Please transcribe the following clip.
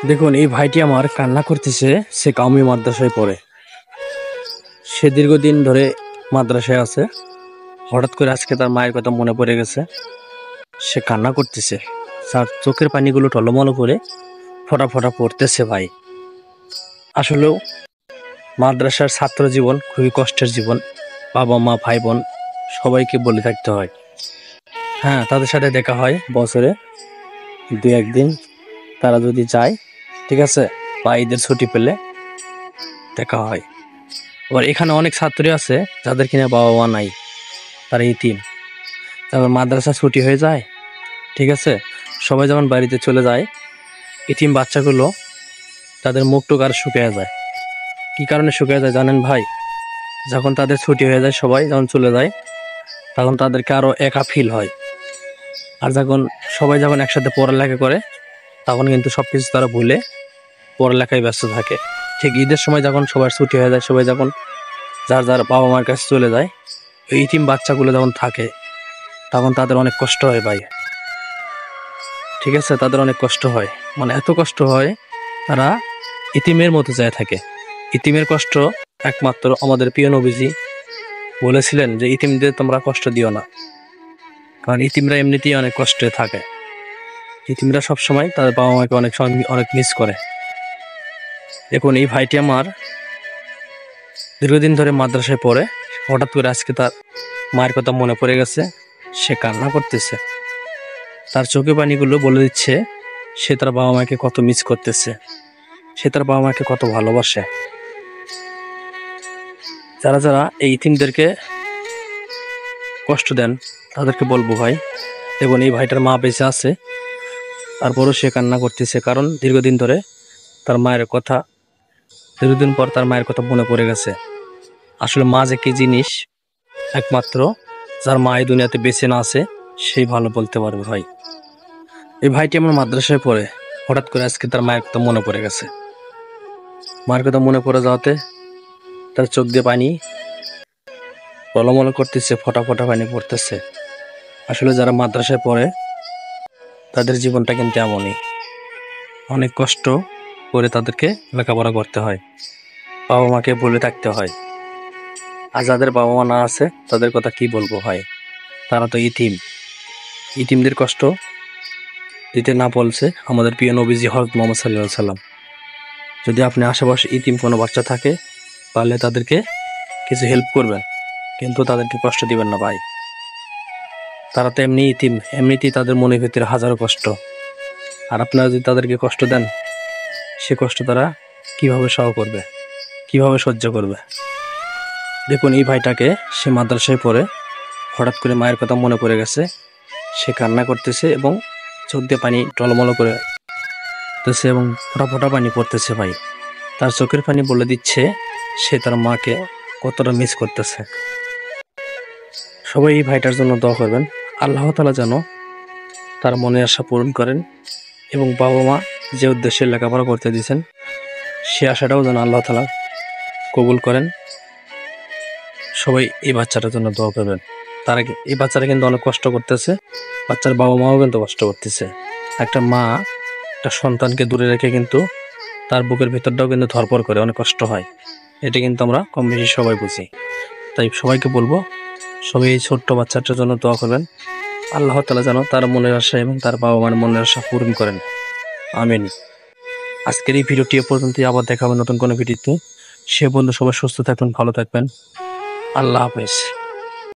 দেখুন এই ভাইটি আমার কান্না করতেছে। সে কাউমি মাদ্রাসায় পড়ে। সে দীর্ঘদিন ধরে মাদ্রাসায় আছে। হঠাৎ করে আজকে তার মায়ের কথা মনে পড়ে গেছে। সে কান্না করতেছে। তার চোখের পানিগুলো টলমল করে ফোঁটা ফোঁটা পড়তেছে ভাই। আসলেও মাদ্রাসার ছাত্র জীবন খুবই কষ্টের জীবন। বাবা মা ভাই বোন সবাইকে বলে থাকতে হয়। হ্যাঁ, তাদের সাথে দেখা হয় বছরে দু একদিন। তারা যদি যায়, ঠিক আছে, বা ঈদের ছুটি পেলে দেখা হয়। আবার এখানে অনেক ছাত্রী আছে যাদের কিনা বাবা মা নাই, তারা ইতিম। তারপর মাদ্রাসা ছুটি হয়ে যায়, ঠিক আছে, সবাই যখন বাড়িতে চলে যায়, ইতিম বাচ্চাগুলো তাদের মুখ টুক আর শুকিয়ে যায়। কি কারণে শুকিয়ে যায় জানেন ভাই? যখন তাদের ছুটি হয়ে যায়, সবাই যখন চলে যায়, তখন তাদেরকে আরো একা ফিল হয়। আর সবাই যখন একসাথে পড়ালেখা করে, তখন কিন্তু সবকিছু তারা ভুলে পড়ালেখায় ব্যস্ত থাকে। ঠিক ঈদের সময় যখন সবার ছুটি হয়ে যায়, সবাই যখন যার যার বাবা মার কাছে চলে যায়, ওই ইতিম বাচ্চাগুলো যখন থাকে, তখন তাদের অনেক কষ্ট হয় ভাই। ঠিক আছে, তাদের অনেক কষ্ট হয়, মানে এত কষ্ট হয়, তারা ইতিমের মতো যায় থাকে। ইতিমের কষ্ট একমাত্র আমাদের প্রিয় নবীজি বলেছিলেন যে ইতিমদের তোমরা কষ্ট দিও না, কারণ ইতিমরা এমনিতেই অনেক কষ্টে থাকে। ইতিমরা সবসময় তাদের বাবা মাকে অনেক সময় অনেক মিস করে। দেখুন এই ভাইটি আমার দীর্ঘদিন ধরে মাদ্রাসায় পড়ে। হঠাৎ করে আজকে তার মায়ের কথা মনে পড়ে গেছে। সে কান্না করতেছে। তার চোখে পানিগুলো বলে দিচ্ছে সে তার বাবা মাকে কত মিস করতেছে, সে তার বাবা মাকে কত ভালোবাসে। যারা যারা এই ইতিমদেরকে কষ্ট দেন, তাদেরকে বলবো ভাই, দেখুন এই ভাইটার মা বেঁচে আছে, তারপরও সে কান্না করতেছে, কারণ দীর্ঘদিন পর তার মায়ের কথা মনে পড়ে গেছে। আসলে মা যে কি জিনিস, একমাত্র যার মা এই দুনিয়াতে বেঁচে না আছে সেই ভালো বলতে পারবে ভাই। এই ভাইটি আমার মাদ্রাসায় পড়ে। হঠাৎ করে আজকে তার মায়ের কথা মনে পড়ে গেছে। মায়ের কথা মনে পড়ে যাওয়াতে তার চোখ দিয়ে পানি টলমল করতেছে, ফোঁটা ফোঁটা পানি পড়তেছে। আসলে যারা মাদ্রাসায় পড়ে তাদের জীবনটা কিন্তু এমনই, অনেক কষ্ট করে তাদেরকে লেখাপড়া করতে হয়, বাবা মাকে বলে থাকতে হয়। আর যাদের বাবা মা না আছে তাদের কথা কি বলবো ভাই, তারা তো ইতিমদের কষ্ট দিতে না বলছে আমাদের প্রিয় নবীজি হযরত মুহাম্মদ সাল্লাল্লাহু আলাইহি সাল্লাম। যদি আপনি আশেপাশে ইতিম কোনো বাচ্চা থাকে, তাহলে তাদেরকে কিছু হেল্প করবেন, কিন্তু তাদেরকে কষ্ট দিবেন না ভাই। তারা তো এমনি ইতিম, এমনিতেই তাদের মনের ভিতরে হাজারো কষ্ট। আর আপনারা যদি তাদেরকে কষ্ট দেন, সে কষ্ট তারা কিভাবে সহ করবে, কিভাবে সহ্য করবে? দেখুন এই ভাইটাকে, সে মাদ্রাসায় পড়ে, হঠাৎ করে মায়ের কথা মনে পড়ে গেছে। সে কান্না করতেছে এবং চোখ দিয়ে পানি টলমল করতেছে এবং ফোঁটা ফোঁটা পানি পড়তেছে ভাই। তার চোখের পানি বলে দিচ্ছে সে তার মাকে কতটা মিস করতেছে। সবাই এই ভাইটার জন্য দোয়া করবেন। আল্লাহ তাআলা যেন তার মনের আশা পূরণ করেন এবং বাবা মা যে উদ্দেশ্যে লেখাপড়া করতে দিয়েছেন, সে আশাটাও যেন আল্লাহ তাআলা কবুল করেন। সবাই এই বাচ্চাটার জন্য দোয়া করবেন। এই বাচ্চাটা কিন্তু অনেক কষ্ট করতেছে, বাচ্চার বাবা মাও কিন্তু কষ্ট করতেছে। একটা মা একটা সন্তানকে দূরে রেখে কিন্তু তার বুকের ভিতরটাও কিন্তু ধরপড় করে, অনেক কষ্ট হয়। এটা কিন্তু আমরা কম বেশি সবাই বুঝি। তাই সবাইকে বলবো, সবাই এই ছোট্ট বাচ্চাটার জন্য দোয়া করবেন। আল্লাহ তাআলা যেন তার মনের আশা এবং তার বাবা মার মনের আশা পূরণ করেন। আমিন। আজকের এই ভিডিওটি এ পর্যন্তই। আবার দেখা হবে নতুন কোনো ভিডিওতে। সে বন্ধু সবাই সুস্থ থাকবেন, ভালো থাকবেন। আল্লাহ হাফেজ।